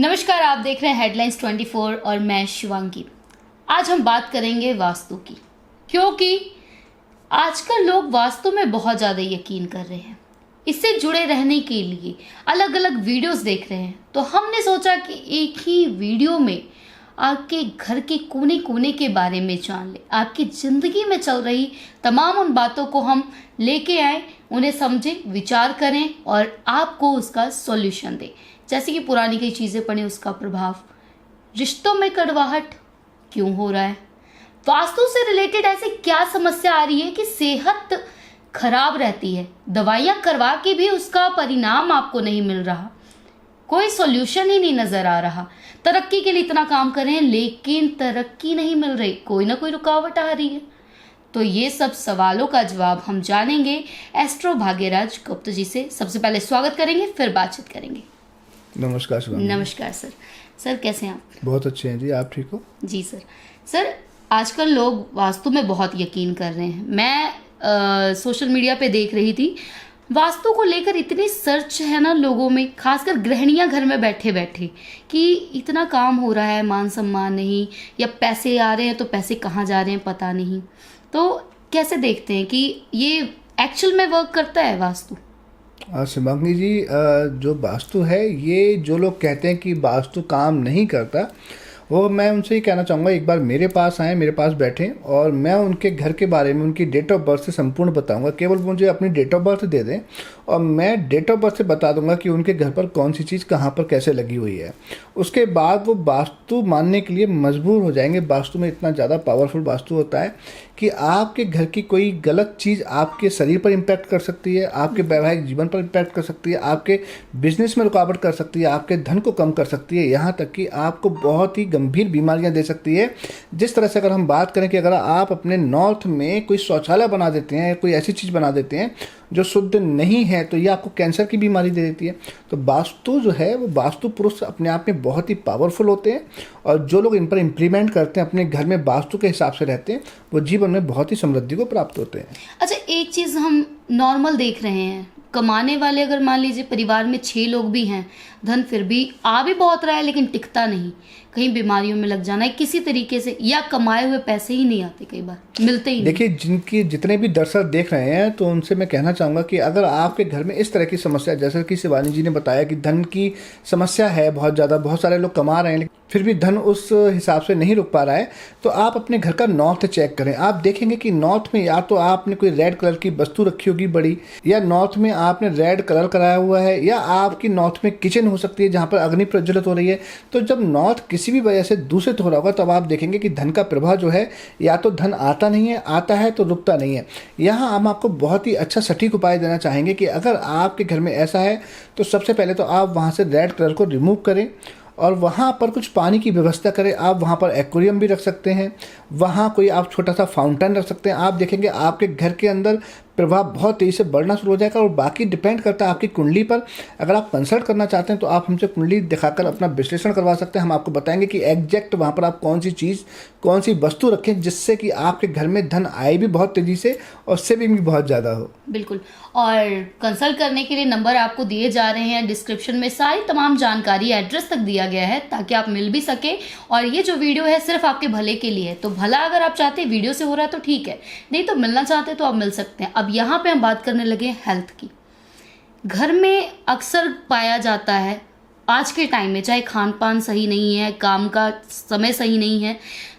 नमस्कार, आप देख रहे हैं हेडलाइंस 24 और मैं शिवांगी। आज हम बात करेंगे वास्तु की, क्योंकि आजकल लोग वास्तु में बहुत ज़्यादा यकीन कर रहे हैं। इससे जुड़े रहने के लिए अलग अलग वीडियोस देख रहे हैं, तो हमने सोचा कि एक ही वीडियो में आपके घर के कोने कोने के बारे में जान ले, आपकी ज़िंदगी में चल रही तमाम उन बातों को हम लेके आए, उन्हें समझें, विचार करें और आपको उसका सॉल्यूशन दें। जैसे कि पुरानी कई चीज़ें पढ़ें, उसका प्रभाव, रिश्तों में कड़वाहट क्यों हो रहा है, वास्तु से रिलेटेड ऐसे क्या समस्या आ रही है कि सेहत खराब रहती है, दवाइयाँ करवा के भी उसका परिणाम आपको नहीं मिल रहा, कोई सॉल्यूशन ही नहीं नज़र आ रहा। तरक्की के लिए इतना काम कर रहे हैं लेकिन तरक्की नहीं मिल रही, कोई ना कोई रुकावट आ रही है। तो ये सब सवालों का जवाब हम जानेंगे एस्ट्रो भाग्यराज गुप्ता जी से। सबसे पहले स्वागत करेंगे, फिर बातचीत करेंगे। नमस्कार शिवांगी। नमस्कार सर। सर कैसे हैं आप? बहुत अच्छे हैं जी, आप ठीक हो? जी सर। सर आजकल लोग वास्तु में बहुत यकीन कर रहे हैं। मैं सोशल मीडिया पे देख रही थी, वास्तु को लेकर इतनी सर्च है ना लोगों में, खासकर गृहिणियां घर में बैठे बैठे, कि इतना काम हो रहा है, मान सम्मान नहीं, या पैसे आ रहे हैं तो पैसे कहाँ जा रहे हैं पता नहीं। तो कैसे देखते हैं कि ये एक्चुअल में वर्क करता है वास्तु? शिवांगी जी, जो वास्तु है, ये जो लोग कहते हैं कि वास्तु काम नहीं करता, वो मैं उनसे ही कहना चाहूँगा, एक बार मेरे पास आएँ, मेरे पास बैठें और मैं उनके घर के बारे में, उनकी डेट ऑफ बर्थ से संपूर्ण बताऊँगा। केवल मुझे अपनी डेट ऑफ बर्थ दे दें और मैं डेट ऑफ बर्थ से बता दूंगा कि उनके घर पर कौन सी चीज़ कहाँ पर कैसे लगी हुई है। उसके बाद वो वास्तु मानने के लिए मजबूर हो जाएंगे। वास्तु में इतना ज़्यादा पावरफुल वास्तु होता है कि आपके घर की कोई गलत चीज़ आपके शरीर पर इम्पैक्ट कर सकती है, आपके वैवाहिक जीवन पर इम्पैक्ट कर सकती है, आपके बिजनेस में रुकावट कर सकती है, आपके धन को कम कर सकती है, यहाँ तक कि आपको बहुत ही गंभीर बीमारियाँ दे सकती है। जिस तरह से अगर हम बात करें कि अगर आप अपने नॉर्थ में कोई शौचालय बना देते हैं या कोई ऐसी चीज़ बना देते हैं जो शुद्ध नहीं है, तो ये आपको कैंसर की बीमारी दे देती है। तो वास्तु जो है, वो वास्तु पुरुष अपने आप में बहुत ही पावरफुल होते हैं और जो लोग इन पर इम्प्लीमेंट करते हैं, अपने घर में वास्तु के हिसाब से रहते हैं, वो जीवन में बहुत ही समृद्धि को प्राप्त होते हैं। अच्छा, एक चीज़ हम नॉर्मल देख रहे हैं, कमाने वाले अगर मान लीजिए परिवार में 6 लोग भी हैं, धन फिर भी आ भी बहुत रहा है लेकिन टिकता नहीं, कहीं बीमारियों में लग जाना है किसी तरीके से, या कमाए हुए पैसे ही नहीं आते, कई बार मिलते ही नहीं। देखिए, जितने भी दर्शक देख रहे हैं, तो उनसे मैं कहना चाहूँगा कि अगर आपके घर में इस तरह की समस्या, जैसे कि शिवानी जी ने बताया कि धन की समस्या है बहुत ज़्यादा, बहुत सारे लोग कमा रहे हैं लेकिन फिर भी धन उस हिसाब से नहीं रुक पा रहा है, तो आप अपने घर का नॉर्थ चेक करें। आप देखेंगे कि नॉर्थ में या तो आपने कोई रेड कलर की वस्तु रखी होगी बड़ी, या नॉर्थ में आपने रेड कलर कराया हुआ है, या आपकी नॉर्थ में किचन हो सकती है जहाँ पर अग्नि प्रज्वलित हो रही है। तो जब नॉर्थ किसी भी वजह से दूषित हो रहा होगा, तब आप देखेंगे कि धन का प्रवाह जो है, या तो धन आता नहीं है, आता है तो रुकता नहीं है। यहाँ हम आपको बहुत ही अच्छा सटीक उपाय देना चाहेंगे कि अगर आपके घर में ऐसा है तो सबसे पहले तो आप वहाँ से रेड कलर को रिमूव करें और वहाँ पर कुछ पानी की व्यवस्था करें। आप वहाँ पर एक्वेरियम भी रख सकते हैं, वहाँ कोई आप छोटा सा फाउंटेन रख सकते हैं। आप देखेंगे आपके घर के अंदर प्रभाव बहुत तेज़ी से बढ़ना शुरू हो जाएगा। और बाकी डिपेंड करता है आपकी कुंडली पर। अगर आप कंसल्ट करना चाहते हैं तो आप हमसे कुंडली दिखाकर अपना विश्लेषण करवा सकते हैं। हम आपको बताएंगे कि एग्जैक्ट वहाँ पर आप कौन सी चीज़, कौन सी वस्तु रखें जिससे कि आपके घर में धन आए भी बहुत तेज़ी से और सेविंग भी बहुत ज़्यादा हो। बिल्कुल। और कंसल्ट करने के लिए नंबर आपको दिए जा रहे हैं, डिस्क्रिप्शन में सारी तमाम जानकारी, एड्रेस तक दिया गया है ताकि आप मिल भी सके। और ये जो वीडियो है सिर्फ आपके भले के लिए है, तो भला अगर आप चाहते हैं, वीडियो से हो रहा है तो ठीक है, नहीं तो मिलना चाहते हैं तो आप मिल सकते हैं। अब यहाँ पे हम बात करने लगे हेल्थ की। घर में अक्सर पाया जाता है आज के टाइम में, चाहे खान पान सही नहीं है, काम का समय सही नहीं है,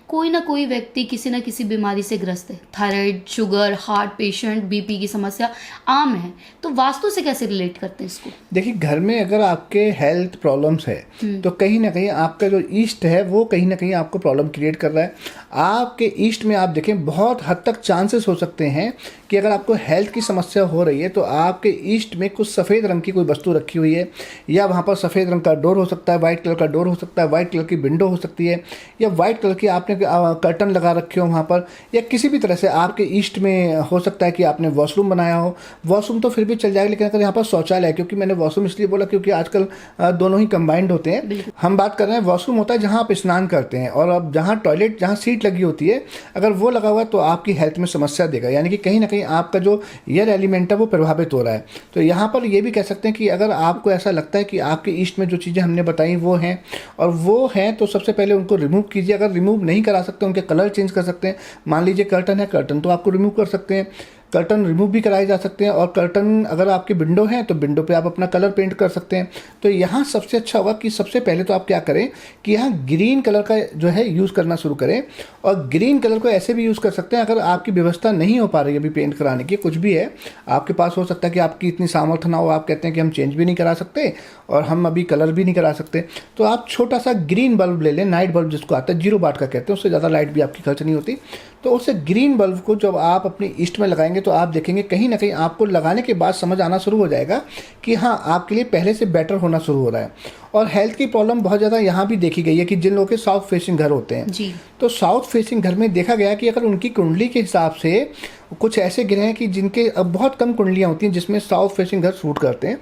कोई ना कोई व्यक्ति किसी ना किसी बीमारी से ग्रस्त है। Thyroid, sugar, heart patient, BP की समस्या आम है। तो वास्तु से कैसे रिलेट करते हैं इसको? देखिए, घर में अगर आपके हेल्थ प्रॉब्लम्स है तो कहीं ना कहीं आपका जो ईस्ट है वो कहीं ना कहीं आपको प्रॉब्लम क्रिएट कर रहा है। आपके ईस्ट में आप देखें बहुत हद तक चांसेस हो सकते हैं कि अगर आपको हेल्थ की समस्या हो रही है तो आपके ईस्ट में कुछ सफ़ेद रंग की कोई वस्तु रखी हुई है, या वहाँ पर सफ़ेद रंग का डोर हो सकता है, वाइट कलर का डोर हो सकता है, वाइट कलर की विंडो हो सकती है, या वाइट कलर की आपने कर्टन लगा रखे हो वहाँ पर, या किसी भी तरह से आपके ईस्ट में हो सकता है कि आपने वॉशरूम बनाया हो। वॉशरूम तो फिर भी चल जाएगा, लेकिन अगर यहाँ पर शौचालय है, क्योंकि मैंने वॉशरूम इसलिए बोला क्योंकि आजकल दोनों ही कंबाइंड होते हैं। हम बात कर रहे हैं वॉशरूम होता है जहाँ आप स्नान करते हैं, और अब जहाँ टॉयलेट जहाँ सीट लगी होती है, अगर वो लगा हुआ है तो आपकी हेल्थ में समस्या देगा, यानी कि कहीं ना कहीं आपका जो एयर एलिमेंट है वो प्रभावित हो रहा है। तो यहाँ पर ये भी कह सकते हैं कि अगर आपको ऐसा लगता है कि आपके ईस्ट में जो चीज़ें हमने बताई वो हैं और वो हैं, तो सबसे पहले उनको रिमूव कीजिए। अगर रिमूव नहीं करा सकते, उनके कलर चेंज कर सकते हैं। मान लीजिए कर्टन है, कर्टन तो आपको रिमूव कर सकते हैं, कर्टन रिमूव भी कराए जा सकते हैं। और कर्टन अगर आपकी विंडो है तो विंडो पे आप अपना कलर पेंट कर सकते हैं। तो यहाँ सबसे अच्छा होगा कि सबसे पहले तो आप क्या करें कि यहाँ ग्रीन कलर का जो है यूज़ करना शुरू करें। और ग्रीन कलर को ऐसे भी यूज़ कर सकते हैं, अगर आपकी व्यवस्था नहीं हो पा रही है अभी पेंट कराने की, कुछ भी है आपके पास, हो सकता है कि आपकी इतनी सामर्थ्य ना हो, आप कहते हैं कि हम चेंज भी नहीं करा सकते और हम अभी कलर भी नहीं करा सकते, तो आप छोटा सा ग्रीन बल्ब ले लें, नाइट बल्ब जिसको आता है, 0 वाट का कहते हैं, उससे ज़्यादा लाइट भी आपकी खर्च नहीं होती। तो उससे ग्रीन बल्ब को जब आप अपनी ईस्ट में लगाएंगे तो आप देखेंगे कहीं ना कहीं आपको लगाने के बाद समझ आना शुरू हो जाएगा कि हाँ, आपके लिए पहले से बेटर होना शुरू हो रहा है। और हेल्थ की प्रॉब्लम बहुत ज़्यादा यहाँ भी देखी गई है कि जिन लोगों के साउथ फेसिंग घर होते हैं जी, तो साउथ फेसिंग घर में देखा गया कि अगर उनकी कुंडली के हिसाब से कुछ ऐसे ग्रह हैं कि जिनके अब बहुत कम कुंडलियाँ होती हैं जिसमें साउथ फेसिंग घर सूट करते हैं,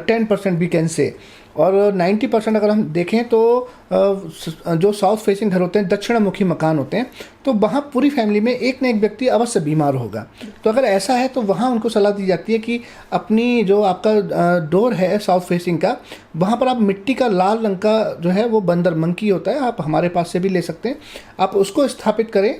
10% भी कैन से, और 90% अगर हम देखें तो जो साउथ फेसिंग घर होते हैं, दक्षिणमुखी मकान होते हैं, तो वहाँ पूरी फैमिली में एक न एक व्यक्ति अवश्य बीमार होगा। तो अगर ऐसा है तो वहाँ उनको सलाह दी जाती है कि अपनी जो आपका डोर है साउथ फेसिंग का, वहाँ पर आप मिट्टी का लाल रंग का जो है वो बंदर मंकी होता है, आप हमारे पास से भी ले सकते हैं, आप उसको स्थापित करें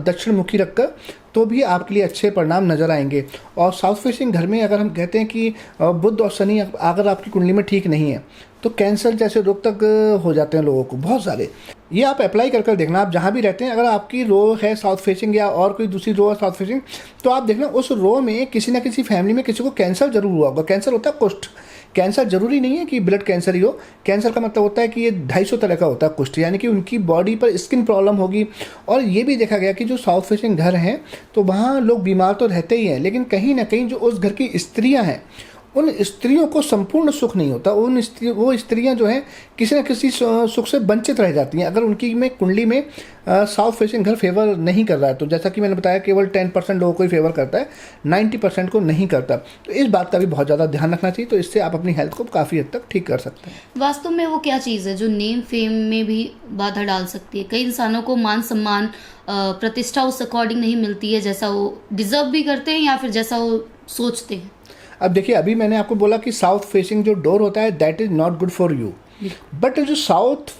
दक्षिणमुखी रखकर, तो भी आपके लिए अच्छे परिणाम नज़र आएंगे। और साउथ फेसिंग घर में अगर हम कहते हैं कि बुध और शनि अगर आपकी कुंडली में ठीक नहीं है तो कैंसर जैसे रोग तक हो जाते हैं लोगों को, बहुत सारे। ये आप अप्लाई कर देखना, आप जहाँ भी रहते हैं, अगर आपकी रो है साउथ फेसिंग या और कोई दूसरी रो है साउथ फेसिंग, तो आप देखना उस रो में किसी ना किसी फैमिली में किसी को कैंसर जरूर हुआ होगा। कैंसर होता है कुष्ठ, कैंसर जरूरी नहीं है कि ब्लड कैंसर ही हो। कैंसर का मतलब होता है कि ये 250 तरह का होता है कुष्ठ, यानी कि उनकी बॉडी पर स्किन प्रॉब्लम होगी। और ये भी देखा गया कि जो साउथ फेसिंग घर हैं तो वहाँ लोग बीमार तो रहते ही हैं, लेकिन कहीं ना कहीं जो उस घर की स्त्रियाँ हैं उन स्त्रियों को संपूर्ण सुख नहीं होता। वो स्त्रियां जो हैं किसी न किसी सुख से वंचित रह जाती हैं अगर उनकी में कुंडली में साउथ फेसिंग घर फेवर नहीं कर रहा है। तो जैसा कि मैंने बताया केवल 10% लोगों को ही फेवर करता है, 90% को नहीं करता। तो इस बात का भी बहुत ज़्यादा ध्यान रखना चाहिए, तो इससे आप अपनी हेल्थ को काफ़ी हद तक ठीक कर सकते हैं। वास्तव में वो क्या चीज़ है जो नेम फेम में भी बाधा डाल सकती है? कई इंसानों को मान सम्मान प्रतिष्ठा उस अकॉर्डिंग नहीं मिलती है जैसा वो डिजर्व भी करते हैं या फिर जैसा वो सोचते हैं। अब देखिए, अभी मैंने आपको बोला कि साउथ फेसिंग जो डोर होता है that is not good for you, but जो साउथ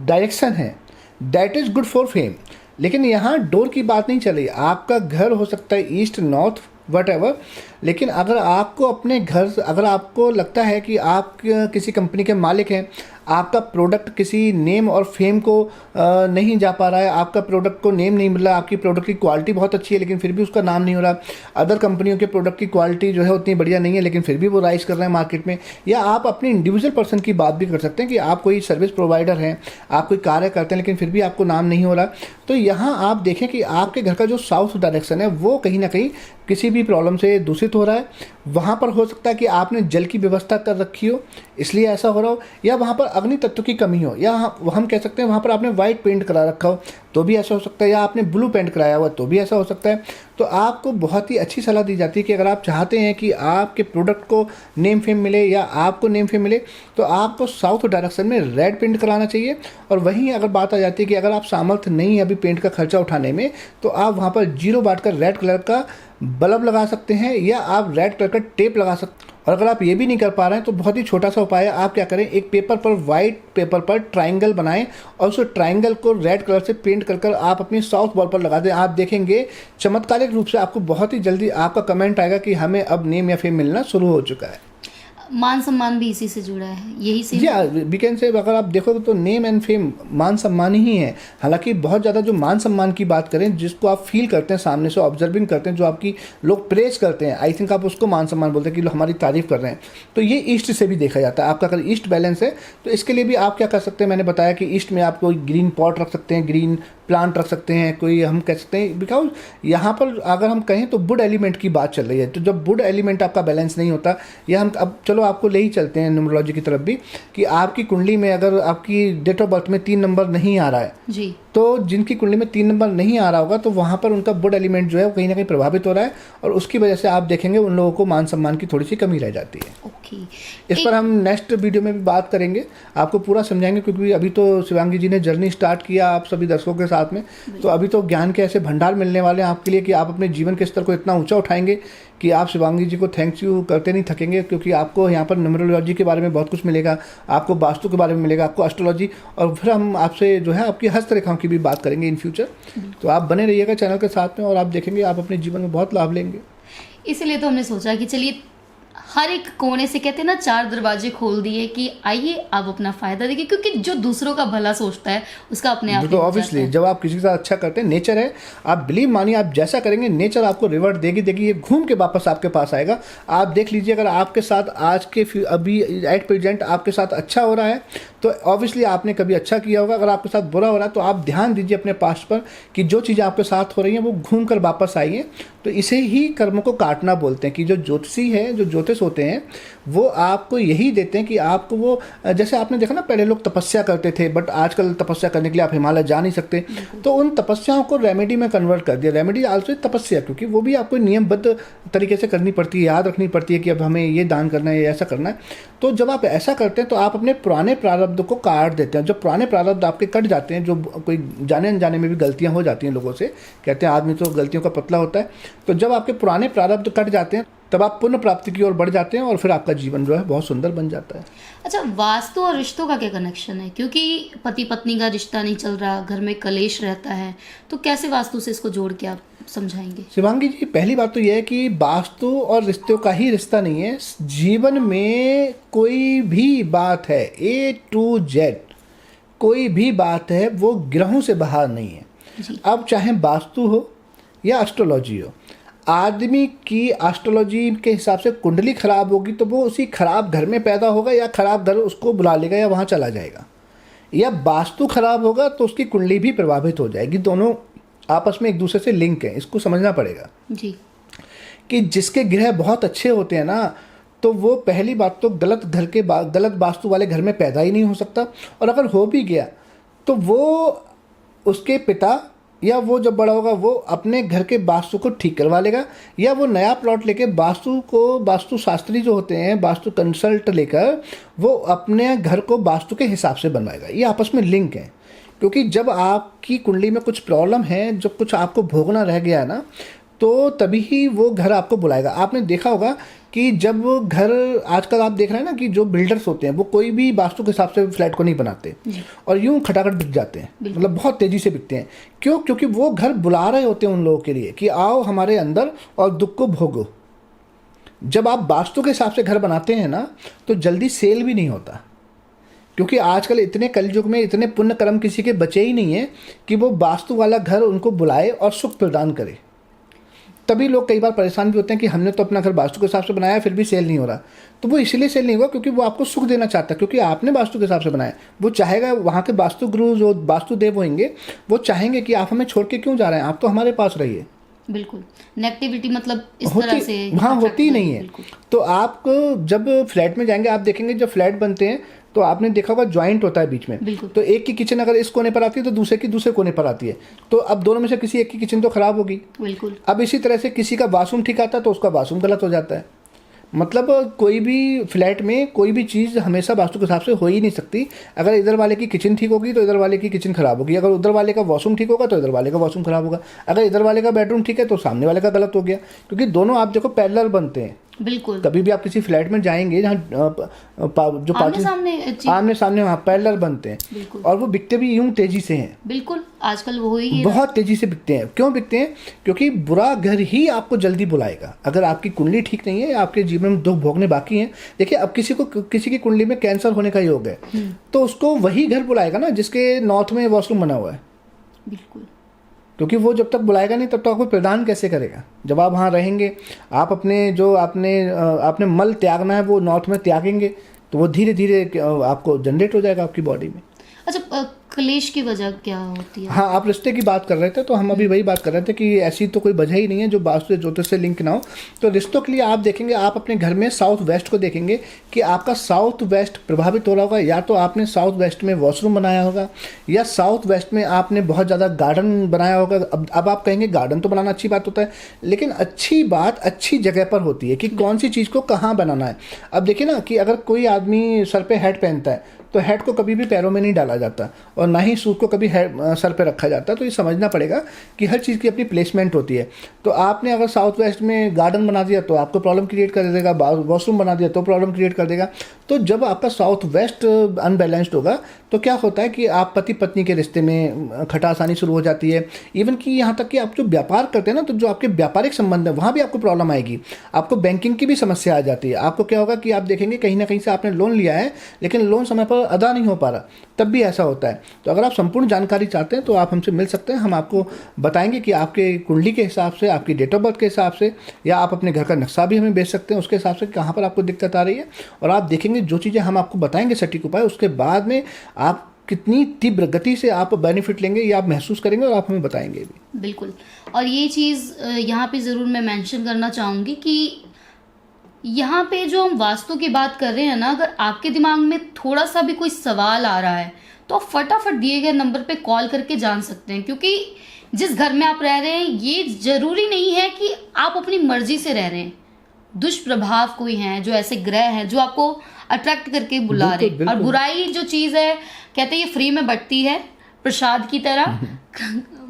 डायरेक्शन है that is good for fame. लेकिन यहाँ डोर की बात नहीं चली, आपका घर हो सकता है ईस्ट नॉर्थ वट एवर, लेकिन अगर आपको अपने घर, अगर आपको लगता है कि आप किसी कंपनी के मालिक हैं, आपका प्रोडक्ट किसी नेम और फेम को नहीं जा पा रहा है, आपका प्रोडक्ट को नेम नहीं मिल रहा, आपकी प्रोडक्ट की क्वालिटी बहुत अच्छी है लेकिन फिर भी उसका नाम नहीं हो रहा, अदर कंपनियों के प्रोडक्ट की क्वालिटी जो है उतनी बढ़िया नहीं है लेकिन फिर भी वो राइज कर रहे हैं मार्केट में, या आप अपने इंडिविजुअल पर्सन की बात भी कर सकते हैं कि आप कोई सर्विस प्रोवाइडर हैं, आप कोई कार्य करते हैं लेकिन फिर भी आपको नाम नहीं हो रहा, तो यहाँ आप देखें कि आपके घर का जो साउथ डायरेक्शन है वो कहीं ना कहीं किसी भी प्रॉब्लम से दूषित हो रहा है। वहाँ पर हो सकता है कि आपने जल की व्यवस्था कर रखी हो इसलिए ऐसा हो रहा हो, या वहाँ पर अग्नि तत्व की कमी हो, या हम कह सकते हैं वहाँ पर आपने वाइट पेंट करा रखा हो तो भी ऐसा हो सकता है, या आपने ब्लू पेंट कराया हुआ तो भी ऐसा हो सकता है। तो आपको बहुत ही अच्छी सलाह दी जाती है कि अगर आप चाहते हैं कि आपके प्रोडक्ट को नेम फेम मिले या आपको नेम फेम मिले तो आपको साउथ डायरेक्शन में रेड पेंट कराना चाहिए। और वहीं अगर बात आ जाती है कि अगर आप सामर्थ्य नहीं है अभी पेंट का खर्चा उठाने में, तो आप वहाँ पर 0 वाट का रेड कलर का बल्ब लगा सकते हैं या आप रेड कलर का टेप लगा सकते हैं। और अगर आप ये भी नहीं कर पा रहे हैं तो बहुत ही छोटा सा उपाय है, आप क्या करें, एक पेपर पर, वाइट पेपर पर ट्राइंगल बनाएं और उस ट्राइंगल को रेड कलर से पेंट कर आप अपनी साउथ वॉल पर लगा दें। आप देखेंगे चमत्कारिक रूप से आपको बहुत ही जल्दी आपका कमेंट आएगा कि हमें अब नेम या फेम मिलना शुरू हो चुका है। मान सम्मान भी इसी से जुड़ा है, यही से या वी कैन से, अगर आप देखोगे तो नेम एंड फेम मान सम्मान ही है। हालांकि बहुत ज़्यादा जो मान सम्मान की बात करें, जिसको आप फील करते हैं, सामने से ऑब्जर्विंग करते हैं, जो आपकी लोग प्रेज करते हैं, आई थिंक आप उसको मान सम्मान बोलते हैं कि लोग हमारी तारीफ कर रहे हैं, तो ये ईस्ट से भी देखा जाता है। आपका अगर ईस्ट बैलेंस है तो इसके लिए भी आप क्या कर सकते हैं, मैंने बताया कि ईस्ट में आप कोई ग्रीन पॉट रख सकते हैं, ग्रीन प्लांट रख सकते हैं, कोई हम कह सकते हैं, बिकॉज यहाँ पर अगर हम कहें तो वुड एलिमेंट की बात चल रही है, तो जब वुड एलिमेंट आपका बैलेंस नहीं होता, या हम अब चलो आपको ले ही चलते हैं न्यूमरोलॉजी की तरफ भी, कि आपकी कुंडली में अगर आपकी डेट ऑफ बर्थ में 3 नंबर नहीं आ रहा है जी, तो जिनकी कुंडली में 3 नंबर नहीं आ रहा होगा तो वहाँ पर उनका वुड एलिमेंट जो है वो कहीं ना कहीं प्रभावित हो रहा है, और उसकी वजह से आप देखेंगे उन लोगों को मान सम्मान की थोड़ी सी कमी रह जाती है। ओके। इस पर हम नेक्स्ट वीडियो में भी बात करेंगे, आपको पूरा समझाएंगे, क्योंकि अभी तो शिवांगी जी ने जर्नी स्टार्ट किया आप सभी दर्शकों के साथ में, तो अभी तो ज्ञान के ऐसे भंडार मिलने वाले हैं आपके लिए कि आप अपने जीवन के स्तर को इतना ऊंचा उठाएंगे कि आप शिवांगी जी को थैंक यू करते नहीं थकेंगे, क्योंकि आपको यहाँ पर न्यूमरोलॉजी के बारे में बहुत कुछ मिलेगा, आपको वास्तु के बारे में मिलेगा, आपको एस्ट्रोलॉजी, और फिर हम आपसे जो है आपकी हस्तरेखाओं की भी बात करेंगे इन फ्यूचर। तो आप बने रहिएगा चैनल के साथ में और आप देखेंगे आप अपने जीवन में बहुत लाभ लेंगे। इसलिए तो हमने सोचा कि चलिए हर एक कोने से, कहते हैं ना, 4 दरवाजे खोल दिए कि आइए आप अपना फायदा देखिए, क्योंकि जो दूसरों का भला सोचता है उसका अपने आप तो ऑब्वियसली जब आप किसी के साथ अच्छा करते हैं, नेचर है, आप बिलीव मानिए, आप जैसा करेंगे नेचर आपको रिवर्ट देगी, ये घूम के वापस आपके पास आएगा। आप देख लीजिए, अगर आपके साथ आज के अभी एट प्रेजेंट आपके साथ अच्छा हो रहा है तो ऑब्वियसली आपने कभी अच्छा किया होगा। अगर आपके साथ बुरा हो रहा है तो आप ध्यान दीजिए अपने पास्ट पर कि जो चीज़ें आपके साथ हो रही हैं वो घूम कर वापस आई हैं। तो इसे ही कर्म को काटना बोलते हैं, कि जो ज्योतिषी है, जो ज्योतिष होते हैं, वो आपको यही देते हैं कि आपको वो, जैसे आपने देखा ना पहले लोग तपस्या करते थे, बट आजकल तपस्या करने के लिए आप हिमालय जा नहीं सकते, तो उन तपस्याओं को रेमेडी में कन्वर्ट कर दिया। रेमेडी आल्सो तपस्या, क्योंकि वो भी आपको नियमबद्ध तरीके से करनी पड़ती है, याद रखनी पड़ती है कि अब हमें ये दान करना है, ऐसा करना है। तो जब आप ऐसा करते हैं तो आप अपने पुराने प्रारब्ध को काट देते हैं। जब पुराने प्रारब्ध आपके कट जाते हैं, जो कोई जाने अनजाने में भी गलतियां हो जाती हैं, लोगों से कहते हैं आदमी तो गलतियों का पतला होता है, तो जब आपके पुराने प्रारब्ध कट जाते हैं तब आप पुण्य प्राप्ति की ओर बढ़ जाते हैं और फिर आपका जीवन जो है बहुत सुंदर बन जाता है। अच्छा, वास्तु और रिश्तों का क्या कनेक्शन है? क्योंकि पति पत्नी का रिश्ता नहीं चल रहा, घर में कलेश रहता है, तो कैसे वास्तु से इसको जोड़ के आप समझाएंगे? शिवांगी जी, पहली बात तो यह है कि वास्तु और रिश्तों का ही रिश्ता नहीं है। जीवन में कोई भी बात है, A to Z कोई भी बात है, वो ग्रहों से बाहर नहीं है। अब चाहे वास्तु हो या एस्ट्रोलॉजी हो, आदमी की एस्ट्रोलॉजी के हिसाब से कुंडली खराब होगी तो वो उसी खराब घर में पैदा होगा, या खराब घर उसको बुला लेगा या वहाँ चला जाएगा, या वास्तु खराब होगा तो उसकी कुंडली भी प्रभावित हो जाएगी। दोनों आपस में एक दूसरे से लिंक है, इसको समझना पड़ेगा जी। कि जिसके ग्रह बहुत अच्छे होते हैं ना, तो वो पहली बात तो गलत वास्तु वाले घर में पैदा ही नहीं हो सकता, और अगर हो भी गया तो वो उसके पिता या वो जब बड़ा होगा वो अपने घर के वास्तु को ठीक करवा लेगा, या वो नया प्लॉट लेके वास्तु शास्त्री जो होते हैं, वास्तु कंसल्ट लेकर वो अपने घर को वास्तु के हिसाब से बनवाएगा। ये आपस में लिंक है, क्योंकि जब आपकी कुंडली में कुछ प्रॉब्लम है, जब कुछ आपको भोगना रह गया ना, तो तभी ही वो घर आपको बुलाएगा। आपने देखा होगा कि जब घर, आजकल आप देख रहे हैं ना कि जो बिल्डर्स होते हैं वो कोई भी वास्तु के हिसाब से फ्लैट को नहीं बनाते और यूं खटाखट बिक जाते हैं, मतलब बहुत तेज़ी से बिकते हैं। क्यों? क्योंकि वो घर बुला रहे होते हैं उन लोगों के लिए कि आओ हमारे अंदर और दुख को भोगो। जब आप वास्तु के हिसाब से घर बनाते हैं ना तो जल्दी सेल भी नहीं होता, क्योंकि आजकल इतने कलयुग में इतने पुण्य कर्म किसी के बचे ही नहीं है कि वो वास्तु वाला घर उनको बुलाए और सुख प्रदान करे। तभी लोग कई बार परेशान भी होते हैं कि हमने तो अपना घर वास्तु के हिसाब से बनाया फिर भी सेल नहीं हो रहा। तो वो इसलिए सेल नहीं हुआ क्योंकि वो आपको सुख देना चाहता है, क्योंकि आपने वास्तु के हिसाब से बनाया। वो चाहेगा, वहाँ के वास्तु गुरु जो वास्तु देव होंगे वो चाहेंगे कि आप हमें छोड़ के क्यों जा रहे हैं, आप तो हमारे पास रहिए। बिल्कुल, नेगेटिविटी मतलब इस तरह से वहाँ होती ही नहीं है। तो आप जब फ्लैट में जाएंगे आप देखेंगे जब फ्लैट बनते हैं तो आपने देखा होगा ज्वाइंट होता है बीच में, तो एक की किचन अगर इस कोने पर आती है तो दूसरे की दूसरे कोने पर आती है, तो अब दोनों में से किसी एक की किचन तो खराब होगी। बिल्कुल। अब इसी तरह से किसी का बाथरूम ठीक आता है तो उसका बाथरूम गलत हो जाता है। मतलब कोई भी फ्लैट में कोई भी चीज़ हमेशा वास्तु के हिसाब से हो ही नहीं सकती। अगर इधर वाले की किचन ठीक होगी तो इधर वाले की किचन खराब होगी, अगर उधर वाले का वॉशरूम ठीक होगा तो इधर वाले का वॉशरूम खराब होगा, अगर इधर वाले का बेडरूम ठीक है तो सामने वाले का गलत हो गया, क्योंकि दोनों आप देखो पैरेलल बनते हैं। बिल्कुल। कभी भी आप किसी फ्लैट में जाएंगे जहाँ जो आमने सामने वहाँ पैरेलल बनते हैं और वो बिकते भी यूं तेजी से हैं। बिल्कुल, आजकल वो ही बहुत तेजी से बिकते हैं। क्यों बिकते हैं? क्योंकि बुरा घर ही आपको जल्दी बुलाएगा। अगर आपकी कुंडली ठीक नहीं है, आपके जीवन में दुख भोगने बाकी हैं। देखिए, अब किसी की कुंडली में कैंसर होने का योग है तो उसको वही घर बुलाएगा ना जिसके नॉर्थ में वॉशरूम बना हुआ है। बिल्कुल। क्योंकि वो जब तक बुलाएगा नहीं तब तक आपको प्रदान कैसे करेगा? जब आप वहाँ रहेंगे, आप अपने जो आपने मल त्यागना है वो नॉर्थ में त्यागेंगे तो वो धीरे धीरे आपको जनरेट हो जाएगा आपकी बॉडी में। अच्छा, क्लेश की वजह क्या होती है? हाँ, आप रिश्ते की बात कर रहे थे, तो हम अभी वही बात कर रहे थे कि ऐसी तो कोई वजह ही नहीं है जो वास्तु या ज्योतिष से लिंक ना हो। तो रिश्तों के लिए आप देखेंगे, आप अपने घर में साउथ वेस्ट को देखेंगे कि आपका साउथ वेस्ट प्रभावित हो रहा होगा। या तो आपने साउथ वेस्ट में वॉशरूम बनाया होगा, या साउथ वेस्ट में आपने बहुत ज़्यादा गार्डन बनाया होगा। अब आप कहेंगे गार्डन तो बनाना अच्छी बात होता है, लेकिन अच्छी बात अच्छी जगह पर होती है कि कौन सी चीज़ को कहाँ बनाना है। अब देखिए ना कि अगर कोई आदमी सर पे हैट पहनता है तो हेड को कभी भी पैरों में नहीं डाला जाता, और ना ही सूट को कभी सर पे रखा जाता। तो ये समझना पड़ेगा कि हर चीज़ की अपनी प्लेसमेंट होती है। तो आपने अगर साउथ वेस्ट में गार्डन बना दिया तो आपको प्रॉब्लम क्रिएट कर देगा, वॉशरूम बना दिया तो प्रॉब्लम क्रिएट कर देगा। तो जब आपका साउथ वेस्ट अनबैलेंस्ड होगा तो क्या होता है कि आप पति पत्नी के रिश्ते में खटास आनी शुरू हो जाती है। इवन कि यहाँ तक कि आप जो व्यापार करते हैं ना, तो जो आपके व्यापारिक संबंध है वहाँ भी आपको प्रॉब्लम आएगी। आपको बैंकिंग की भी समस्या आ जाती है। आपको क्या होगा कि आप देखेंगे कहीं ना कहीं से आपने लोन लिया है, लेकिन लोन समय पर अदा नहीं हो पा रहा, तब भी ऐसा होता है। तो अगर आप संपूर्ण जानकारी चाहते हैं तो आप हमसे मिल सकते हैं। हम आपको बताएंगे कि आपके कुंडली के हिसाब से, आपकी डेट ऑफ बर्थ के हिसाब से, या आप अपने घर का नक्शा भी हमें भेज सकते हैं उसके हिसाब से कहाँ पर आपको दिक्कत आ रही है। और आप देखेंगे जो चीज़ें हम आपको बताएंगे सटीक उपाय, उसके बाद में आप कितनी तीव्र गति से आप बेनिफिट लेंगे ये आप महसूस करेंगे और आप हमें बताएंगे भी। बिल्कुल। और ये चीज़ यहाँ पे ज़रूर मैं मेंशन करना चाहूँगी कि यहाँ पे जो हम वास्तु की बात कर रहे हैं ना, अगर आपके दिमाग में थोड़ा सा भी कोई सवाल आ रहा है तो आप फटाफट दिए गए नंबर पे कॉल करके जान सकते हैं। क्योंकि जिस घर में आप रह रहे हैं ये जरूरी नहीं है कि आप अपनी मर्जी से रह रहे हैं। दुष्प्रभाव कोई हैं, जो ऐसे ग्रह हैं जो आपको अट्रैक्ट करके बुला रहे हैं। और बुराई जो चीज़ है, कहते हैं ये फ्री में बंटती है प्रसाद की तरह,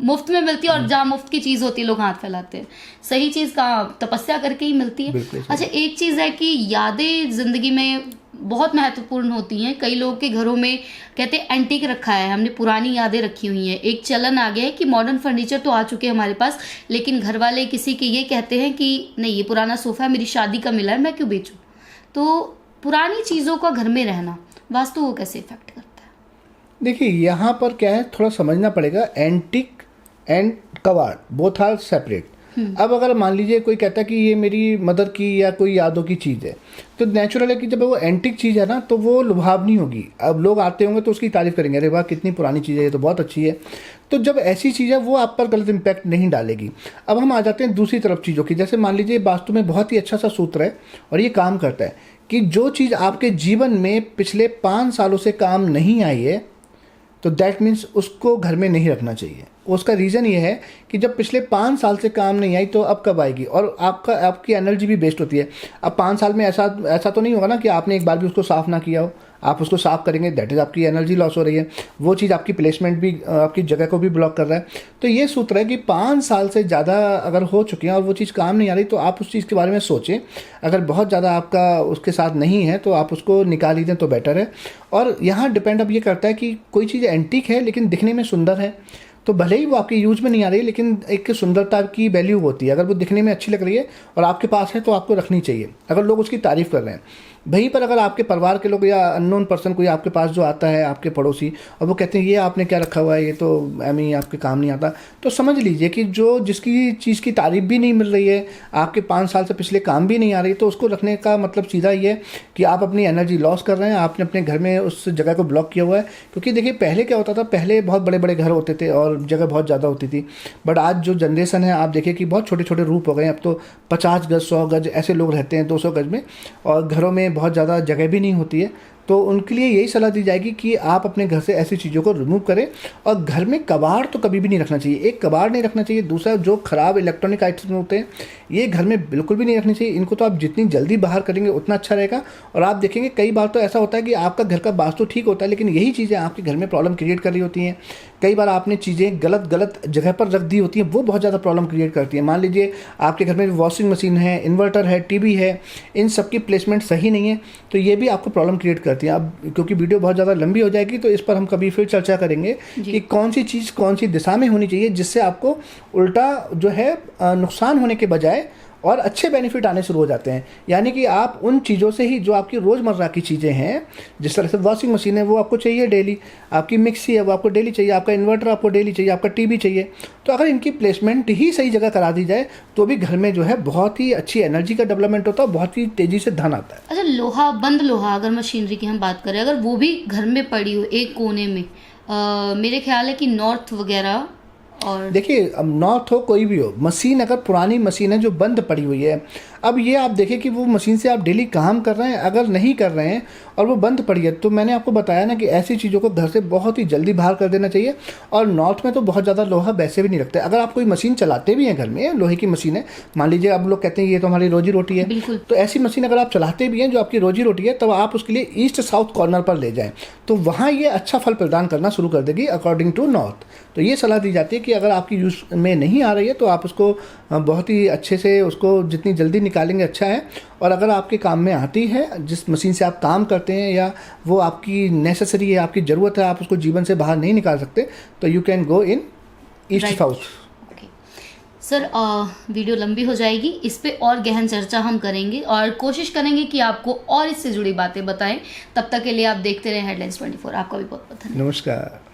मुफ्त में मिलती है, और जहाँ मुफ्त की चीज़ होती है लोग हाथ फैलाते हैं। सही चीज़ का तपस्या करके ही मिलती है। अच्छा, एक चीज़ है कि यादें ज़िंदगी में बहुत महत्वपूर्ण होती हैं। कई लोग के घरों में कहते हैं एंटीक रखा है, हमने पुरानी यादें रखी हुई हैं। एक चलन आ गया है कि मॉडर्न फर्नीचर तो आ चुके हैं हमारे पास, लेकिन घर वाले किसी के ये कहते हैं कि नहीं ये पुराना सोफ़ा है, मेरी शादी का मिला है, मैं क्यों बेचूं। तो पुरानी चीज़ों का घर में रहना वास्तु को कैसे इफेक्ट करता है? देखिए यहाँ पर क्या है, थोड़ा समझना पड़ेगा। एंटिक एंड कबाड़ बोथ आर सेपरेट। अब अगर मान लीजिए कोई कहता है कि ये मेरी मदर की या कोई यादों की चीज़ है, तो नेचुरल है कि जब वो एंटिक चीज़ है ना तो वो लुभावनी होगी। अब लोग आते होंगे तो उसकी तारीफ करेंगे, अरे वाह कितनी पुरानी चीज़ है, ये तो बहुत अच्छी है। तो जब ऐसी चीज़ है वो आप पर गलत इम्पैक्ट नहीं डालेगी। अब हम आ जाते हैं दूसरी तरफ चीज़ों की। जैसे मान लीजिए वास्तु में बहुत ही अच्छा सा सूत्र है और ये काम करता है कि जो चीज़ आपके जीवन में पिछले 5 सालों से काम नहीं आई है तो दैट मीन्स उसको घर में नहीं रखना चाहिए। उसका रीज़न ये है कि जब पिछले 5 साल से काम नहीं आई तो अब कब आएगी, और आपकी एनर्जी भी वेस्ट होती है। अब 5 साल में ऐसा तो नहीं होगा ना कि आपने एक बार भी उसको साफ़ ना किया हो। आप उसको साफ़ करेंगे, दैट इज़ आपकी एनर्जी लॉस हो रही है। वो चीज़ आपकी प्लेसमेंट भी, आपकी जगह को भी ब्लॉक कर रहा है। तो ये सूत्र है कि 5 साल से ज़्यादा अगर हो चुके हैं और वो चीज़ काम नहीं आ रही तो आप उस चीज़ के बारे में सोचें। अगर बहुत ज़्यादा आपका उसके साथ नहीं है तो आप उसको निकाल ही दें तो बेटर है। और यहाँ डिपेंड अब ये करता है कि कोई चीज़ एंटीक है लेकिन दिखने में सुंदर है, तो भले ही वो आपके यूज में नहीं आ रही है, लेकिन एक सुंदरता की वैल्यू होती है। अगर वो दिखने में अच्छी लग रही है और आपके पास है तो आपको रखनी चाहिए, अगर लोग उसकी तारीफ़ कर रहे हैं। वहीं पर अगर आपके परिवार के लोग या अननोन पर्सन कोई आपके पास जो आता है, आपके पड़ोसी, और वो कहते हैं ये आपने क्या रखा हुआ है, ये तो एमी आपके काम नहीं आता, तो समझ लीजिए कि जो जिसकी चीज़ की तारीफ़ भी नहीं मिल रही है, आपके 5 साल से पिछले काम भी नहीं आ रही, तो उसको रखने का मतलब सीधा ये है कि आप अपनी एनर्जी लॉस कर रहे हैं। आपने अपने घर में उस जगह को ब्लॉक किया हुआ है। क्योंकि देखिए पहले क्या होता था, पहले बहुत बड़े बड़े घर होते थे और जगह बहुत ज़्यादा होती थी। बट आज जो जनरेशन है आप देखिए कि बहुत छोटे छोटे रूप हो गए हैं। अब तो 50 गज 100 गज ऐसे लोग रहते हैं, 200 गज में, और घरों में बहुत ज़्यादा जगह भी नहीं होती है। तो उनके लिए यही सलाह दी जाएगी कि आप अपने घर से ऐसी चीज़ों को रिमूव करें। और घर में कबाड़ तो कभी भी नहीं रखना चाहिए। एक कबाड़ नहीं रखना चाहिए। दूसरा, जो ख़राब इलेक्ट्रॉनिक आइटम होते हैं ये घर में बिल्कुल भी नहीं रखने चाहिए। इनको तो आप जितनी जल्दी बाहर करेंगे उतना अच्छा रहेगा। और आप देखेंगे कई बार तो ऐसा होता है कि आपका घर का वास्तु ठीक होता है लेकिन यही चीज़ें आपके घर में प्रॉब्लम क्रिएट कर रही होती हैं। कई बार आपने चीज़ें गलत जगह पर रख दी होती हैं, वो बहुत ज़्यादा प्रॉब्लम क्रिएट करती है। मान लीजिए आपके घर में वॉशिंग मशीन है, इन्वर्टर है, टीवी है, इन सब की प्लेसमेंट सही नहीं है तो ये भी आपको प्रॉब्लम क्रिएट करती है। अब क्योंकि वीडियो बहुत ज़्यादा लंबी हो जाएगी तो इस पर हम कभी फिर चर्चा करेंगे कि कौन सी चीज़ कौन सी दिशा में होनी चाहिए जिससे आपको उल्टा जो है नुकसान होने के बजाय और अच्छे बेनिफिट आने शुरू हो जाते हैं। यानी कि आप उन चीज़ों से ही, जो आपकी रोज़मर्रा की चीज़ें हैं, जिस तरह से वॉशिंग मशीन है वो आपको चाहिए डेली, आपकी मिक्सी है वो आपको डेली चाहिए, आपका इन्वर्टर आपको डेली चाहिए, आपका टीवी चाहिए। तो अगर इनकी प्लेसमेंट ही सही जगह करा दी जाए तो भी घर में जो है बहुत ही अच्छी एनर्जी का डेवलपमेंट होता है, बहुत ही तेज़ी से धन आता है। अच्छा, लोहा, बंद लोहा, अगर मशीनरी की हम बात करें, अगर वो भी घर में पड़ी हो एक कोने में, मेरे ख्याल है कि नॉर्थ वगैरह। और देखिए, अब नॉर्थ हो कोई भी हो, मशीन अगर पुरानी मशीन है जो बंद पड़ी हुई है, अब ये आप देखिए कि वो मशीन से आप डेली काम कर रहे हैं, अगर नहीं कर रहे हैं और वो बंद पड़ी है, तो मैंने आपको बताया ना कि ऐसी चीज़ों को घर से बहुत ही जल्दी बाहर कर देना चाहिए। और नॉर्थ में तो बहुत ज़्यादा लोहा वैसे भी नहीं रखते। अगर आप कोई मशीन चलाते भी हैं घर में, लोहे की मशीन है, मान लीजिए अब लोग कहते हैं ये तो हमारी रोजी रोटी है, बिल्कुल। तो ऐसी मशीन अगर आप चलाते भी हैं जो आपकी रोजी रोटी है, तब आप उसके लिए ईस्ट साउथ कॉर्नर पर ले जाएं, तो वहाँ ये अच्छा फल प्रदान करना शुरू कर देगी अकॉर्डिंग टू नॉर्थ। तो ये सलाह दी जाती है कि अगर आपकी यूज में नहीं आ रही है तो आप उसको बहुत ही अच्छे से, उसको जितनी जल्दी निकालेंगे अच्छा है। और अगर आपके काम में आती है, जिस मशीन से आप काम करते हैं, या वो आपकी नेसेसरी है, आपकी ज़रूरत है, आप उसको जीवन से बाहर नहीं निकाल सकते, तो you can go in east south. Sir, video लंबी हो जाएगी, इस पे और गहन चर्चा हम करेंगे और कोशिश करेंगे कि आपको और इससे जुड़ी बातें बताएं। तब तक के लिए आप देखते रहें हेडलाइंस 24। आपका भी बहुत बहुत धन्यवाद। नमस्कार।